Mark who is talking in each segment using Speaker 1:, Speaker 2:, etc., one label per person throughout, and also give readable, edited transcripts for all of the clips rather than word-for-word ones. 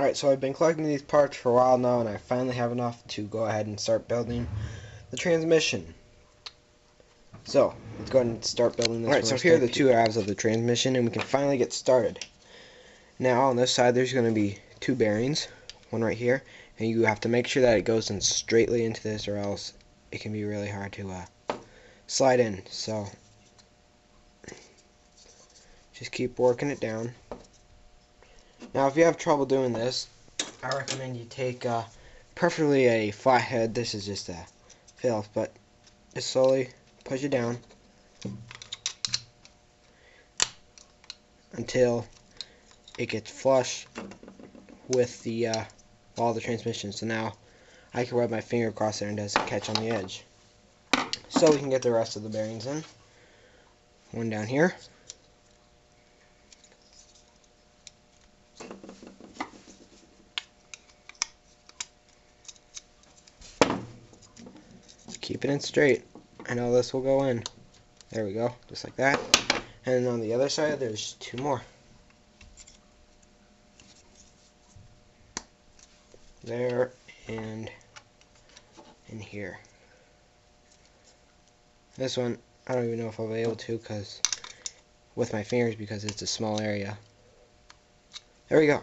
Speaker 1: Alright, so I've been collecting these parts for a while now, and I finally have enough to go ahead and start building the transmission. So, let's go ahead and start building this. Alright, so here are the two halves of the transmission, and we can finally get started. Now, on this side, there's going to be two bearings, one right here, and you have to make sure that it goes in straightly into this, or else it can be really hard to slide in. So, just keep working it down. Now, if you have trouble doing this, I recommend you take preferably a flathead. This is just a filth, but just slowly push it down until it gets flush with the wall of the transmission. So now I can rub my finger across there and it doesn't catch on the edge. So we can get the rest of the bearings in. One down here. Keeping it straight. I know this will go in. There we go, just like that. And on the other side, there's two more. There and in here. This one, I don't even know if I'll be able to with my fingers because it's a small area. There we go.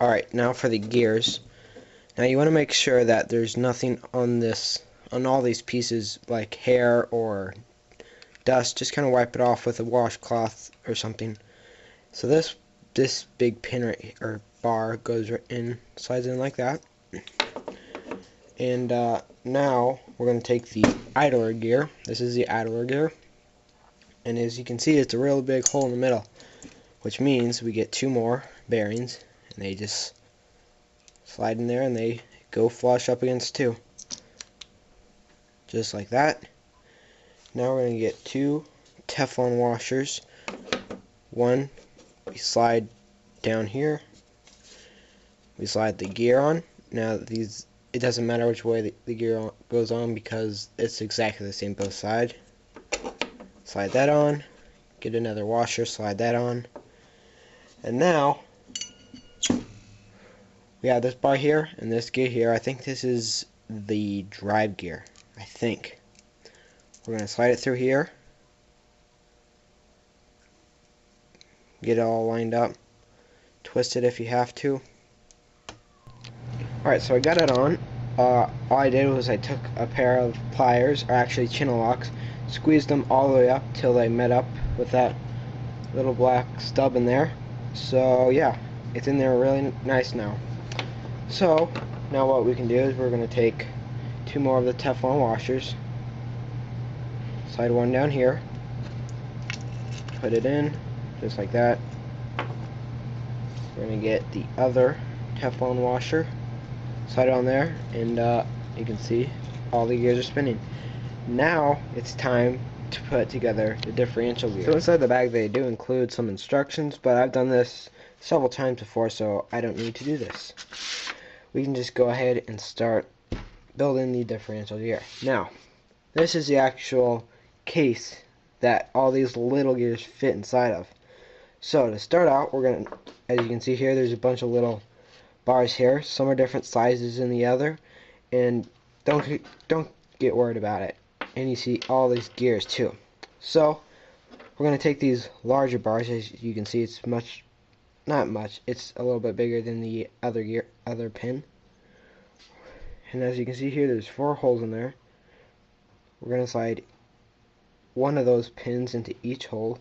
Speaker 1: Alright, now for the gears. Now you want to make sure that there's nothing on all these pieces like hair or dust. Just kind of wipe it off with a washcloth or something. So this big pin or bar goes right in, slides in like that. And now we're going to take the idler gear. This is the idler gear, and as you can see, it's a real big hole in the middle, which means we get two more bearings, and they just slide in there and they go flush up against two. Just like that. Now we're going to get two Teflon washers. One, we slide down here. We slide the gear on. Now it doesn't matter which way the gear goes on because it's exactly the same both sides. Slide that on. Get another washer, slide that on. And now we have this bar here and this gear here. I think this is the drive gear. I think. We're going to slide it through here. Get it all lined up. Twist it if you have to. Alright, so I got it on. All I did was I took a pair of pliers, or actually channel locks, squeezed them all the way up till they met up with that little black stub in there. So yeah, it's in there really nice now. So now what we can do is we're going to take two more of the Teflon washers, slide one down here, put it in just like that. We're going to get the other Teflon washer, slide it on there, and you can see all the gears are spinning. Now it's time to put together the differential gear. So inside the bag they do include some instructions, but I've done this several times before, so I don't need to do this. We can just go ahead and start building the differential gear. Now, this is the actual case that all these little gears fit inside of. So to start out, we're going to, as you can see here, there's a bunch of little bars here. Some are different sizes than the other, and don't get worried about it. And you see all these gears too. So we're going to take these larger bars. As you can see, it's not much, it's a little bit bigger than the other pin. And as you can see here, there's 4 holes in there. We're going to slide one of those pins into each hole.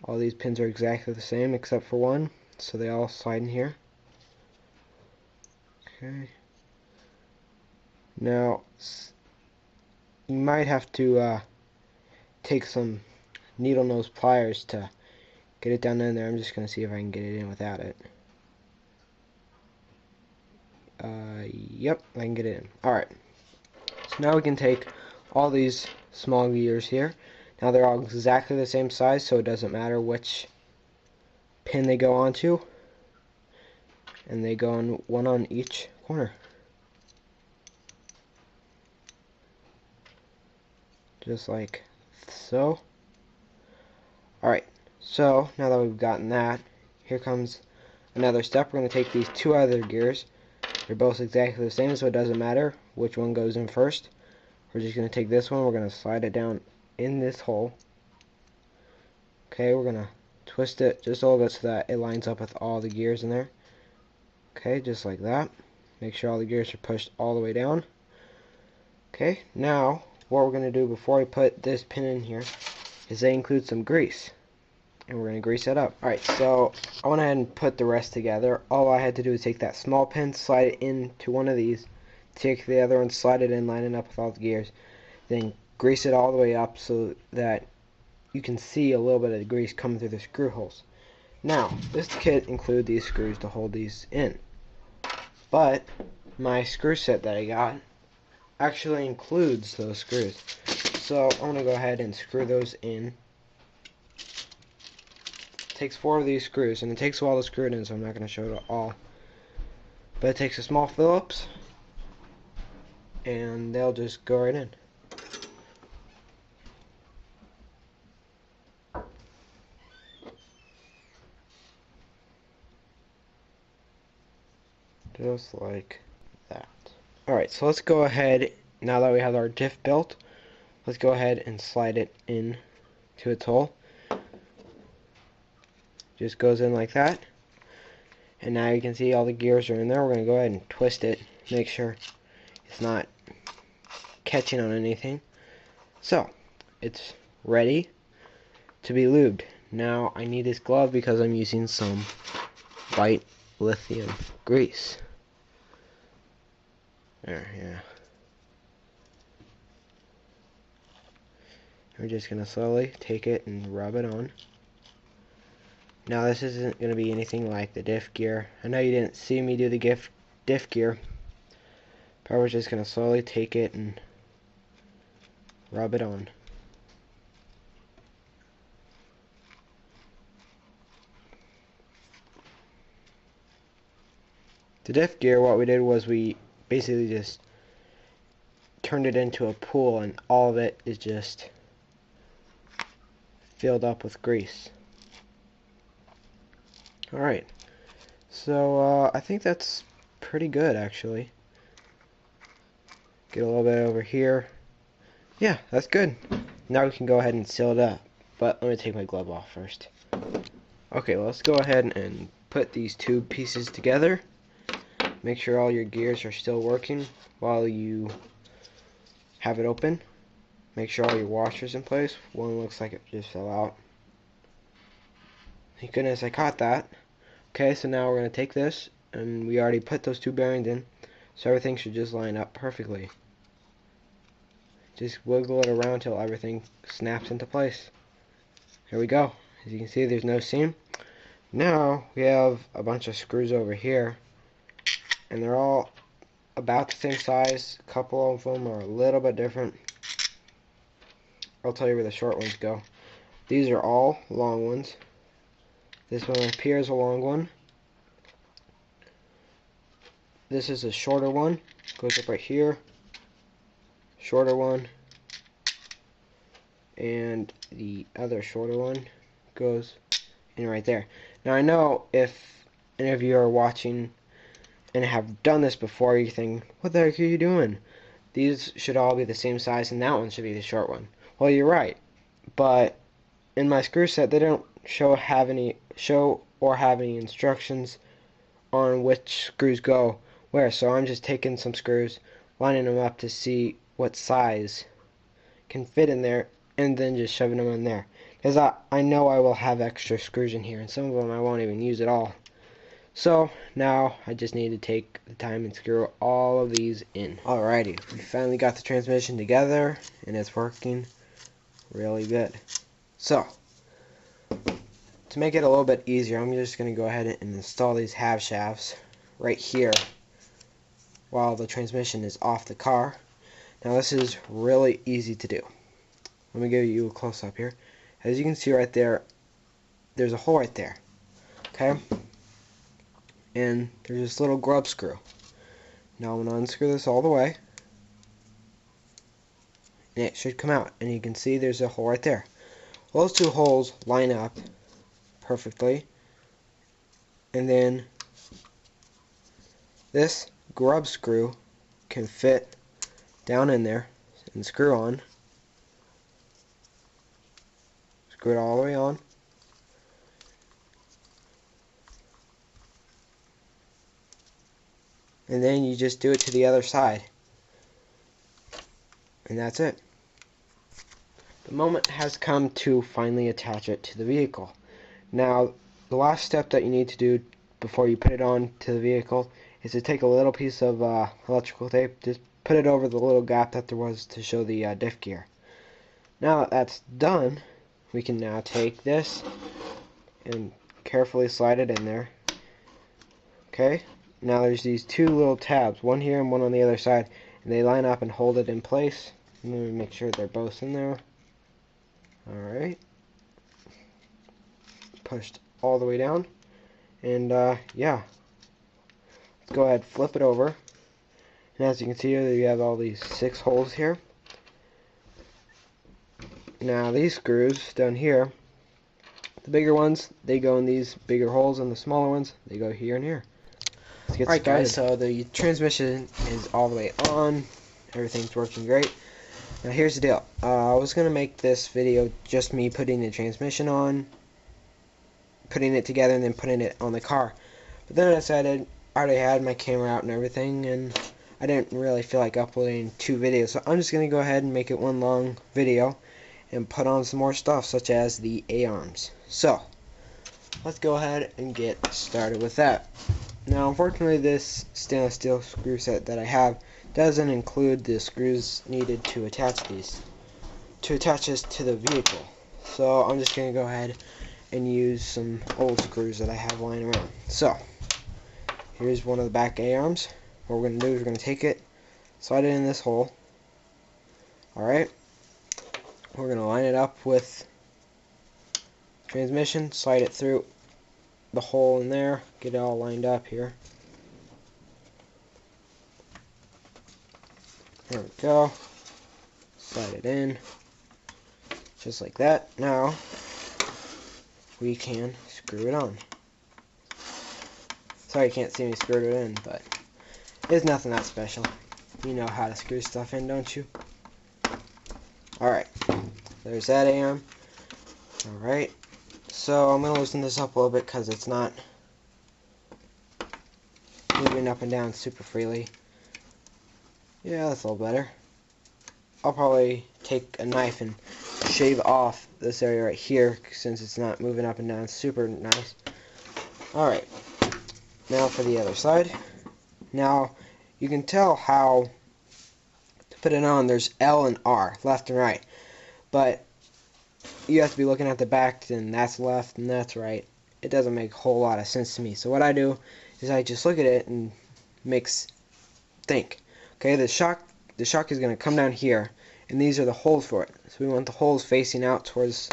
Speaker 1: All these pins are exactly the same except for one, so they all slide in here. Okay. Now you might have to take some needle nose pliers to get it down in there. I'm just going to see if I can get it in without it. Yep, I can get it in. Alright. So now we can take all these small gears here. Now they're all exactly the same size, so it doesn't matter which pin they go onto. And they go on one on each corner. Just like so. Alright, so now that we've gotten that, here comes another step. We're going to take these two other gears. They're both exactly the same, so it doesn't matter which one goes in first. We're just going to take this one, we're going to slide it down in this hole. Okay, we're going to twist it just a little bit so that it lines up with all the gears in there. Okay, just like that. Make sure all the gears are pushed all the way down. Okay, now what we're going to do before we put this pin in here is they include some grease. And we're going to grease it up. Alright, so I went ahead and put the rest together. All I had to do is take that small pin, slide it into one of these, take the other one, slide it in, line it up with all the gears, then grease it all the way up so that you can see a little bit of the grease coming through the screw holes. Now, this kit includes these screws to hold these in. But my screw set that I got actually includes those screws. So I'm going to go ahead and screw those in. Takes 4 of these screws, and it takes a while to screw it in, so I'm not going to show it all. But it takes a small Phillips, and they'll just go right in. Just like that. Alright, so let's go ahead, now that we have our diff built, let's go ahead and slide it in to its hole. Just goes in like that, and now you can see all the gears are in there. We're going to go ahead and twist it, make sure it's not catching on anything. So it's ready to be lubed. Now I need this glove because I'm using some white lithium grease. There, yeah. We're just going to slowly take it and rub it on. Now this isn't going to be anything like the diff gear. I know you didn't see me do the diff gear, but we're just going to slowly take it and rub it on. The diff gear, what we did was we basically just turned it into a pool, and all of it is just filled up with grease. Alright, so I think that's pretty good actually. Get a little bit over here. Yeah, that's good. Now we can go ahead and seal it up, but let me take my glove off first. Okay, well, let's go ahead and put these two pieces together. Make sure all your gears are still working while you have it open. Make sure all your washers in place. One looks like it just fell out. Thank goodness I caught that. Okay, so now we're going to take this, and we already put those two bearings in, so everything should just line up perfectly. Just wiggle it around until everything snaps into place. Here we go. As you can see, there's no seam. Now we have a bunch of screws over here, and they're all about the same size. A couple of them are a little bit different. I'll tell you where the short ones go. These are all long ones. This one up here is a long one. This is a shorter one. Goes up right here. Shorter one. And the other shorter one goes in right there. Now I know if any of you are watching and have done this before, you think, what the heck are you doing? These should all be the same size, and that one should be the short one. Well, you're right. But in my screw set, they don't show or have any instructions on which screws go where, so I'm just taking some screws, lining them up to see what size can fit in there, and then just shoving them in there, because I know I will have extra screws in here, and some of them I won't even use at all. So now I just need to take the time and screw all of these in. Alrighty, we finally got the transmission together, and it's working really good. So to make it a little bit easier, I'm just going to go ahead and install these half shafts right here while the transmission is off the car. Now this is really easy to do. Let me give you a close-up here. As you can see right there, there's a hole right there. Okay? And there's this little grub screw. Now I'm going to unscrew this all the way, and it should come out. And you can see there's a hole right there. Those two holes line up perfectly, And then this grub screw can fit down in there and screw on. Screw it all the way on. And then you just do it to the other side. And that's it. The moment has come to finally attach it to the vehicle. Now, the last step that you need to do before you put it on to the vehicle is to take a little piece of electrical tape, just put it over the little gap that there was to show the diff gear. Now that that's done, we can now take this and carefully slide it in there. Okay, now there's these two little tabs, one here and one on the other side, and they line up and hold it in place. Let me make sure they're both in there. Alright, pushed all the way down, and yeah, let's go ahead, flip it over, and as you can see here, you have all these 6 holes here. Now these screws down here, the bigger ones, they go in these bigger holes, and the smaller ones, they go here and here. Let's get started. Guys, so the transmission is all the way on, everything's working great. Now here's the deal, I was going to make this video just me putting the transmission on, putting it together, and then putting it on the car. But then I decided I already had my camera out and everything, and I didn't really feel like uploading 2 videos. So I'm just going to go ahead and make it one long video and put on some more stuff, such as the A-arms. So let's go ahead and get started with that. Now unfortunately this stainless steel screw set that I have doesn't include the screws needed to attach this to the vehicle. So I'm just going to go ahead and use some old screws that I have lying around. So here's one of the back A-arms. What we're going to do is we're going to take it, slide it in this hole. Alright, we're going to line it up with transmission, slide it through the hole in there, get it all lined up here. There we go. Slide it in, just like that. Now we can screw it on. Sorry you can't see me screw it in, but it's nothing that special. You know how to screw stuff in, don't you? Alright, there's that A-arm. Alright, so I'm going to loosen this up a little bit because it's not moving up and down super freely. Yeah, that's a little better. I'll probably take a knife and shave off this area right here since it's not moving up and down super nice. Alright, now for the other side. Now you can tell how to put it on. There's L and R, left and right, but you have to be looking at the back, and that's left and that's right. It doesn't make a whole lot of sense to me. So what I do is I just look at it and think. Okay, the shock is going to come down here, and these are the holes for it. So we want the holes facing out towards,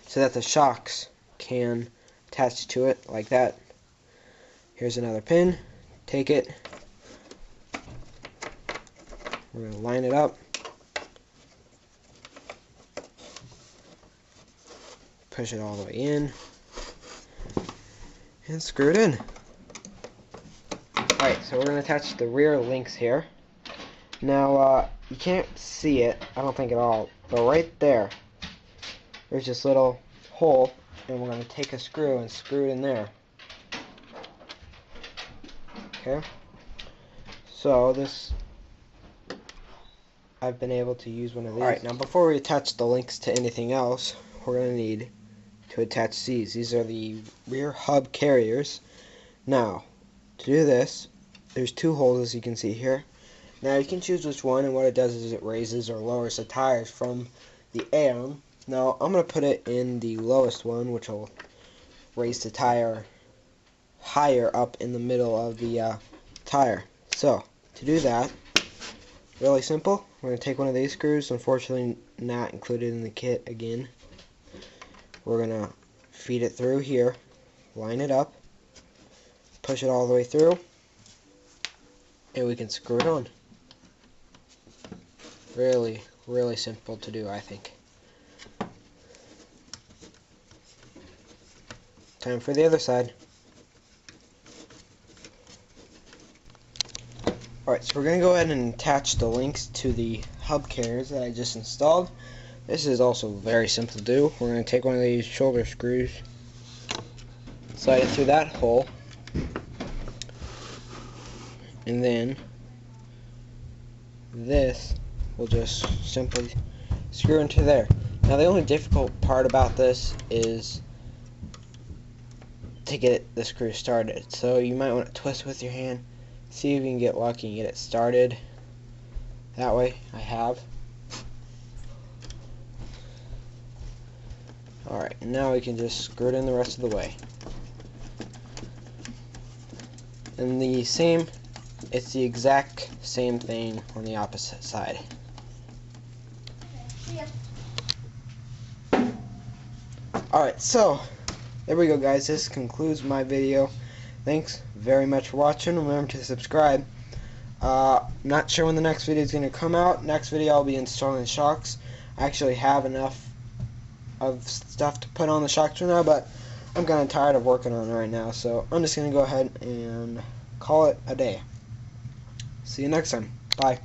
Speaker 1: so that the shocks can attach to it like that. Here's another pin. Take it. We're going to line it up. Push it all the way in. And screw it in. Alright, so we're going to attach the rear links here. Now, you can't see it, I don't think at all, but right there, there's this little hole, and we're going to take a screw and screw it in there. Okay, so this, I've been able to use one of these. Alright, now before we attach the links to anything else, we're going to need to attach these. These are the rear hub carriers. Now, to do this, there's 2 holes as you can see here. Now you can choose which one, and what it does is it raises or lowers the tires from the A-arm. Now I'm going to put it in the lowest one, which will raise the tire higher up in the middle of the tire. So to do that, really simple, we're going to take one of these screws, unfortunately not included in the kit again. We're going to feed it through here, line it up, push it all the way through, and we can screw it on. Really, really simple to do, I think. Time for the other side. Alright, so we're going to go ahead and attach the links to the hub carriers that I just installed. This is also very simple to do. We're going to take one of these shoulder screws, slide it through that hole, and then this will just simply screw into there. Now the only difficult part about this is to get the screw started. So you might want to twist with your hand, see if you can get lucky and get it started. That way I have. Alright, and now we can just screw it in the rest of the way. And it's the exact same thing on the opposite side. Alright, so there we go, guys. This concludes my video. Thanks very much for watching. Remember to subscribe. Not sure when the next video is going to come out. Next video I'll be installing shocks. I actually have enough of stuff to put on the shocks for now, but I'm kind of tired of working on it right now, so I'm just going to go ahead and call it a day. See you next time. Bye.